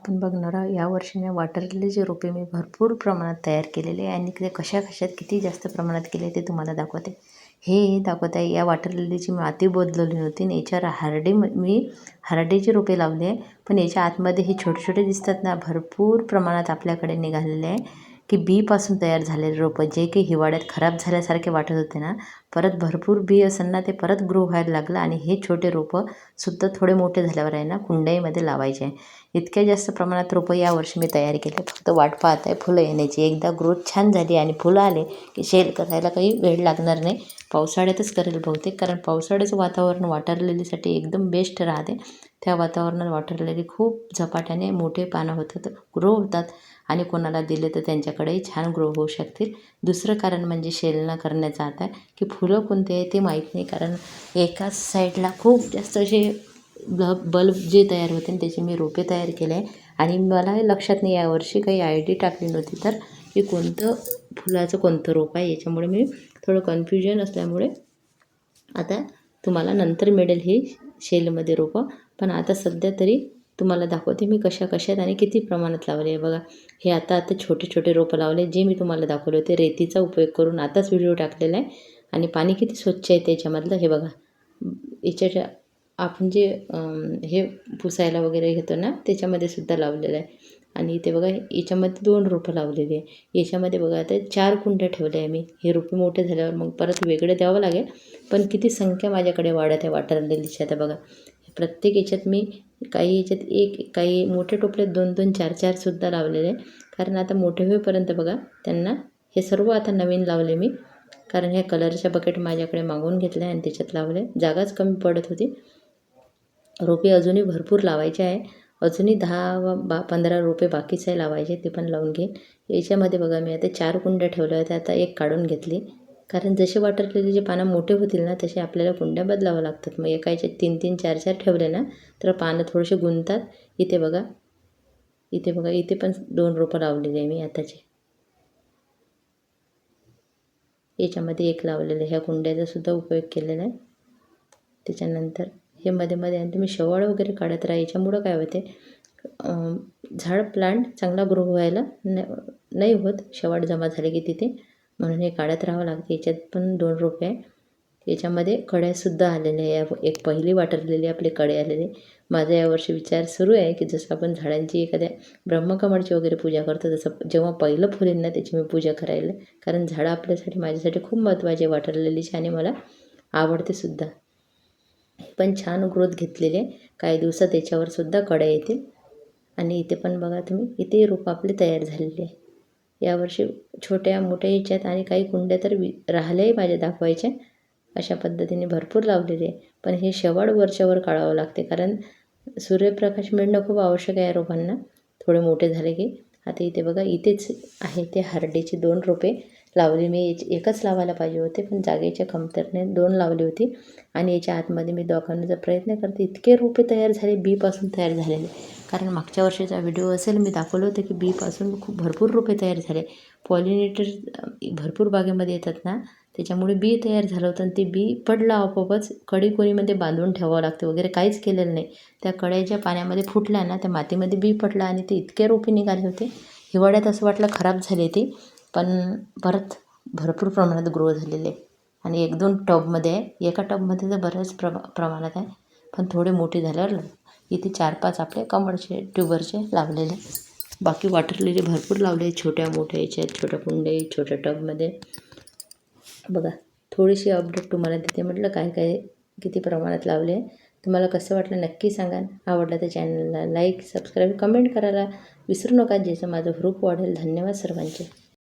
आपण बघणार आहोत यावर्षी वॉटर लिलीचे रोपे मी भरपूर प्रमाणात तयार केलेले आहे आणि ते कशा कशात किती जास्त प्रमाणात केले ते तुम्हाला दाखवते. हे दाखवत आहे या वॉटर लिलीची माती बदलली होती आणि याच्यावर मी हरडीचे रोपे लावले आहे. पण याच्या आतमध्ये हे छोटे छोटे दिसतात ना, भरपूर प्रमाणात आपल्याकडे निघालेले आहे की बीपासून तयार झालेले रोपं जे की हिवाळ्यात खराब झाल्यासारखे वाटत होते ना, परत भरपूर बी असताना ते परत ग्रो व्हायला लागलं आणि हे छोटे रोपं सुद्धा थोडे मोठे झाल्यावर आहे ना कुंड्यामध्ये लावायचे आहे. इतक्या जास्त प्रमाणात रोपं यावर्षी मी तयार केले. फक्त वाट पाहत आहे फुलं येण्याची. एकदा ग्रोथ छान झाली आणि फुलं आले की शेल करायला काही वेळ लागणार नाही. पावसाळ्यातच करेल बहुतेक, कारण पावसाळ्याचं वातावरण वॉटर लिलीसाठी एकदम बेस्ट राहते. त्या वातावरणात वॉटर लिली खूप झपाट्याने मोठे पानं होतात, ग्रो होतात आणि कोणाला दिले तर त्यांच्याकडेही छान ग्रो होऊ शकतील. दुसरं कारण म्हणजे शेल न करण्याचं आता की फुलं कोणते आहे ते माहीत नाही, कारण एकाच साईडला खूप जास्त असे बल्ब जे तयार होते आणि त्याचे मी रोपे तयार केले आहे आणि मला लक्षात नाही यावर्षी काही आयडी टाकली नव्हती तर की कोणतं फुलाचं कोणतं रोप आहे. याच्यामुळे मी थोडं कन्फ्युजन असल्यामुळे आता तुम्हाला नंतर मिळेल ही शेलमध्ये रोपं. पण आता सध्या तरी तुम्हाला दाखवते मी कशा कशात आणि किती प्रमाणात लावले आहे. बघा, हे आता छोटे छोटे रोपं लावले जे मी तुम्हाला दाखवले होते. रेतीचा उपयोग करून आताच व्हिडिओ टाकलेला आहे आणि पाणी किती स्वच्छ आहे त्याच्यामधलं. हे बघा, याच्या आपण जे हे पुसायला वगैरे घेतो ना त्याच्यामध्ये सुद्धा लावलेलं आहे. आणि इथे बघा याच्यामध्ये 2 रोपं लावलेली आहे. याच्यामध्ये बघा आता 4 कुंड्या ठेवल्या आहे मी. हे रोपे मोठे झाल्यावर मग परत वेगळे द्यावं लागेल, पण किती संख्या माझ्याकडे वाढत आहे वॉटर लिलीची. आता बघा प्रत्येक याच्यात मी काही याच्यात एक, काही मोठे टोपल्यात 2-2, 4-4 सुद्धा लावलेले आहे. कारण आता मोठे होईपर्यंत बघा त्यांना हे सर्व आता नवीन लावले मी, कारण ह्या कलरच्या बकेट माझ्याकडे मागवून घेतल्या आणि त्याच्यात लावले. जागाच कमी पडत होती. रोपे अजूनही भरपूर लावायचे आहे. अजूनही 10-15 रोपे बाकीच आहे लावायचे, ते पण लावून घेईन. याच्यामध्ये बघा मी आता 4 कुंड्या ठेवल्या होत्या, आता एक काढून घेतली. कारण जसे वॉटर लिलीचे पानं मोठे होतील ना तसे आपल्याला कुंड्या बदलावं लागतात. मग एका याच्यात 3-3, 4-4 ठेवले ना तर पानं थोडेसे गुंततात. इथे बघा, इथे पण 2 रोपं लावलेली आहे मी आताचे. याच्यामध्ये एक लावलेलं आहे. ह्या कुंड्याचा सुद्धा उपयोग केलेला आहे. त्याच्यानंतर हे मध्ये मध्ये आणि तुम्ही शेवाळ वगैरे काढत राहा. याच्यामुळं काय होते, झाड प्लांट चांगला ग्रो व्हायला नाही होत शेवाळ जमा झाले की तिथे, म्हणून हे काढत राहावं लागते. याच्यात पण 2 रोपे आहे. याच्यामध्ये कड्यासुद्धा आलेल्या आहे. एक पहिली वॉटर लिली आपले कडे आलेले. माझा यावर्षी विचार सुरू आहे की जसं आपण झाडांची एखाद्या ब्रह्मकमळची वगैरे पूजा करतो तसं जेव्हा पहिलं फुल येईल ना त्याची मी पूजा करायला, कारण झाडं आपल्यासाठी माझ्यासाठी खूप महत्त्वाचे वॉटर लिलीचे आणि मला आवडते सुद्धा. पण छान ग्रोथ घेतलेली आहे. काही दिवसात त्याच्यावर सुद्धा कड्या येतील. आणि इथे पण बघा तुम्ही, इथे रोपं आपली तयार झालेली आहे. यावर्षी छोट्या मोठ्या ह्याच्यात आणि काही कुंड्या तर राहिल्याही माझ्या दाखवायच्या. अशा पद्धतीने भरपूर लावलेले आहे. पण हे शेवाळ वरच्यावर काढावं लागते, कारण सूर्यप्रकाश मिळणं खूप आवश्यक आहे रोपांना थोडे मोठे झाले की. आता इथे बघा, इथेच आहे ते हरडीची 2 रोपे लावली मी. एकच लावायला पाहिजे होते पण जागेच्या कमतरतेने 2 लावली होती. आणि याच्या आतमध्ये मी दाखवण्याचा प्रयत्न करते. इतके रोपे तयार झाले बीपासून तयार झालेले, कारण मागच्या वर्षीचा व्हिडिओ असेल मी दाखवलं होतं की बीपासून खूप भरपूर रोपे तयार झाले. पॉलिनेटर भरपूर बागेमध्ये येतात ना, त्याच्यामुळे बी तयार झालं होतं आणि ते बी पडलं आपोआपच. कडी कोणीमध्ये बांधून ठेवावं लागते वगैरे काहीच केलेलं नाही. त्या कड्याच्या पाण्यामध्ये फुटल्या ना, त्या मातीमध्ये बी पडलं आणि ते इतके रोपे निघाले होते. हिवाळ्यात असं वाटलं खराब झाले ते, पण परत भरपूर प्रमाणात ग्रो झालेले. आणि 1-2 टबमध्ये आहे. एका टबमध्ये तर बऱ्याच प्रमाणात आहे, पण थोडे मोठे झाल्यावर इथे 4-5 आपले कमळचे ट्यूबरचे लावलेले. बाकी वॉटर लिली भरपूर लावले, छोट्या मोठ्या याच्यात, छोट्या कुंडे, छोट्या टबमध्ये. बघा, थोडीशी अपडेट तुम्हाला देते म्हटलं काय काय किती प्रमाणात लावले. तुम्हाला कसं वाटलं नक्की सांगा. आवडलं तर चॅनलला लाईक, सबस्क्राईब, कमेंट करायला विसरू नका, ज्याचं माझं ग्रुप वाढेल. धन्यवाद सर्वांचे.